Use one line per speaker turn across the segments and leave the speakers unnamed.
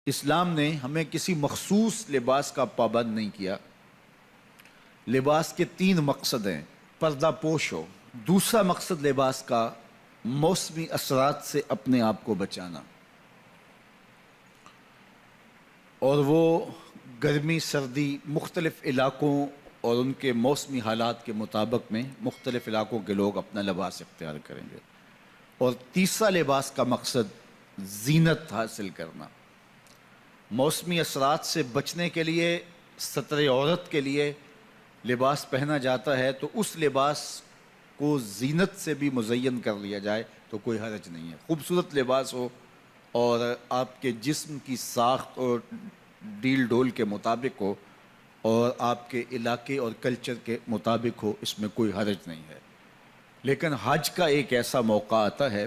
اسلام نے ہمیں کسی مخصوص لباس کا پابند نہیں کیا۔ لباس کے 3 مقصد ہیں۔ پردہ پوش ہو، دوسرا مقصد لباس کا موسمی اثرات سے اپنے آپ کو بچانا، اور وہ گرمی سردی مختلف علاقوں اور ان کے موسمی حالات کے مطابق میں مختلف علاقوں کے لوگ اپنا لباس اختیار کریں گے۔ اور تیسرا لباس کا مقصد زینت حاصل کرنا۔ موسمی اثرات سے بچنے کے لیے ستر عورت کے لیے لباس پہنا جاتا ہے، تو اس لباس کو زینت سے بھی مزین کر لیا جائے تو کوئی حرج نہیں ہے۔ خوبصورت لباس ہو اور آپ کے جسم کی ساخت اور ڈیل ڈول کے مطابق ہو اور آپ کے علاقے اور کلچر کے مطابق ہو، اس میں کوئی حرج نہیں ہے۔ لیکن حج کا ایک ایسا موقع آتا ہے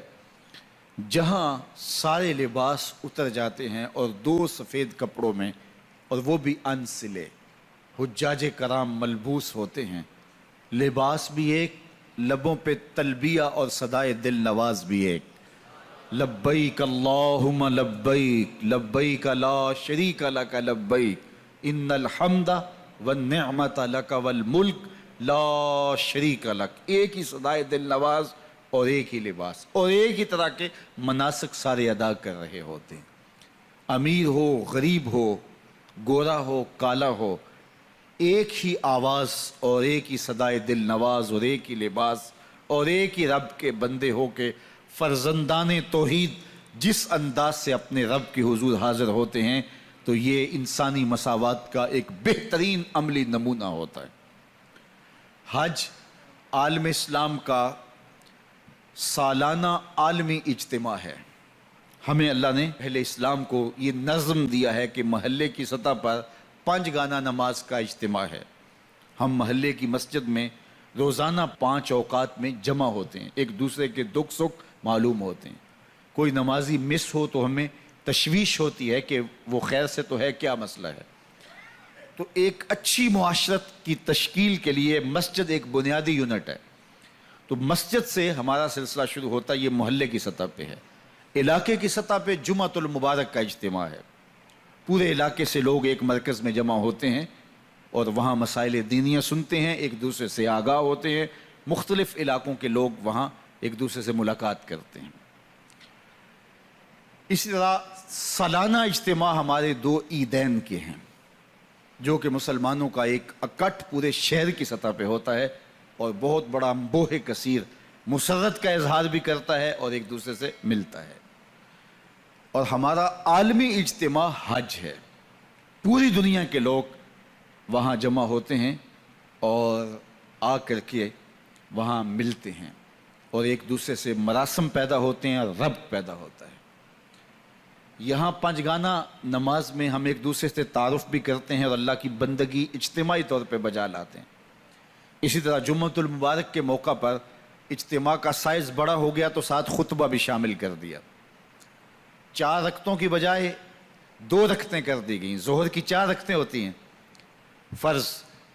جہاں سارے لباس اتر جاتے ہیں اور 2 سفید کپڑوں میں، اور وہ بھی ان سلے، حجاج کرام ملبوس ہوتے ہیں۔ لباس بھی ایک، لبوں پہ تلبیہ اور صدائے دل نواز بھی ایک، لبیک اللہم لبیک لبیک لا شریک لک لبیک ان الحمد والنعمت لک والملک لا شریک لک۔ ایک ہی صدائے دل نواز اور ایک ہی لباس اور ایک ہی طرح کے مناسک سارے ادا کر رہے ہوتے ہیں۔ امیر ہو، غریب ہو، گورا ہو، کالا ہو، ایک ہی آواز اور ایک ہی صدائے دل نواز اور ایک ہی لباس اور ایک ہی رب کے بندے ہو کے فرزندان توحید جس انداز سے اپنے رب کے حضور حاضر ہوتے ہیں، تو یہ انسانی مساوات کا ایک بہترین عملی نمونہ ہوتا ہے۔ حج عالم اسلام کا سالانہ عالمی اجتماع ہے۔ ہمیں اللہ نے اہل اسلام کو یہ نظم دیا ہے کہ محلے کی سطح پر 5 گانا نماز کا اجتماع ہے۔ ہم محلے کی مسجد میں روزانہ 5 اوقات میں جمع ہوتے ہیں، ایک دوسرے کے دکھ سکھ معلوم ہوتے ہیں۔ کوئی نمازی مس ہو تو ہمیں تشویش ہوتی ہے کہ وہ خیر سے تو ہے، کیا مسئلہ ہے۔ تو ایک اچھی معاشرت کی تشکیل کے لیے مسجد ایک بنیادی یونٹ ہے۔ تو مسجد سے ہمارا سلسلہ شروع ہوتا ہے، یہ محلے کی سطح پہ ہے۔ علاقے کی سطح پہ جمعۃ المبارک کا اجتماع ہے۔ پورے علاقے سے لوگ ایک مرکز میں جمع ہوتے ہیں اور وہاں مسائل دینیہ سنتے ہیں، ایک دوسرے سے آگاہ ہوتے ہیں۔ مختلف علاقوں کے لوگ وہاں ایک دوسرے سے ملاقات کرتے ہیں۔ اسی طرح سالانہ اجتماع ہمارے 2 عیدین کے ہیں، جو کہ مسلمانوں کا ایک اکٹھ پورے شہر کی سطح پہ ہوتا ہے اور بہت بڑا بوہ کثیر مسرت کا اظہار بھی کرتا ہے اور ایک دوسرے سے ملتا ہے۔ اور ہمارا عالمی اجتماع حج ہے۔ پوری دنیا کے لوگ وہاں جمع ہوتے ہیں اور آ کر کے وہاں ملتے ہیں اور ایک دوسرے سے مراسم پیدا ہوتے ہیں اور ربط پیدا ہوتا ہے۔ یہاں 5 گانا نماز میں ہم ایک دوسرے سے تعارف بھی کرتے ہیں اور اللہ کی بندگی اجتماعی طور پہ بجا لاتے ہیں۔ اسی طرح جمعۃ المبارک کے موقع پر اجتماع کا سائز بڑا ہو گیا تو ساتھ خطبہ بھی شامل کر دیا۔ 4 رکعتوں کی بجائے 2 رکعتیں کر دی گئیں۔ ظہر کی 4 رکعتیں ہوتی ہیں فرض،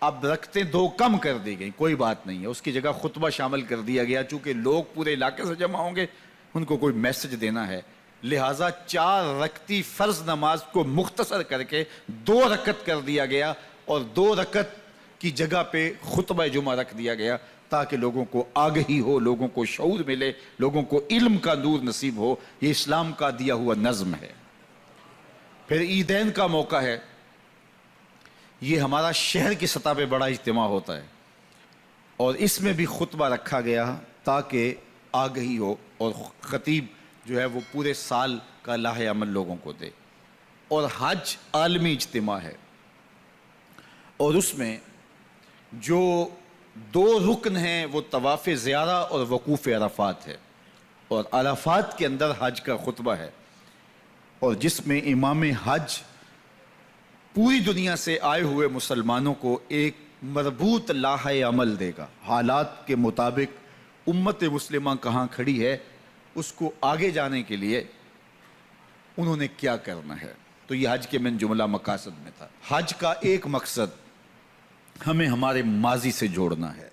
اب رکعتیں 2 کم کر دی گئیں، کوئی بات نہیں ہے، اس کی جگہ خطبہ شامل کر دیا گیا۔ چونکہ لوگ پورے علاقے سے جمع ہوں گے، ان کو کوئی میسج دینا ہے، لہٰذا 4 رکعتی فرض نماز کو مختصر کر کے 2 رکعت کر دیا گیا اور 2 رکعت کی جگہ پہ خطبہ جمعہ رکھ دیا گیا، تاکہ لوگوں کو آگہی ہو، لوگوں کو شعور ملے، لوگوں کو علم کا نور نصیب ہو۔ یہ اسلام کا دیا ہوا نظم ہے۔ پھر عیدین کا موقع ہے، یہ ہمارا شہر کی سطح پہ بڑا اجتماع ہوتا ہے اور اس میں بھی خطبہ رکھا گیا تاکہ آگہی ہو اور خطیب جو ہے وہ پورے سال کا لاہ عمل لوگوں کو دے۔ اور حج عالمی اجتماع ہے اور اس میں جو 2 رکن ہیں وہ طواف زیارہ اور وقوف عرفات ہے، اور عرفات کے اندر حج کا خطبہ ہے، اور جس میں امام حج پوری دنیا سے آئے ہوئے مسلمانوں کو ایک مربوط لاہ عمل دے گا۔ حالات کے مطابق امت مسلمہ کہاں کھڑی ہے، اس کو آگے جانے کے لیے انہوں نے کیا کرنا ہے۔ تو یہ حج کے من جملہ مقاصد میں تھا۔ حج کا ایک مقصد ہمیں ہمارے ماضی سے جوڑنا ہے۔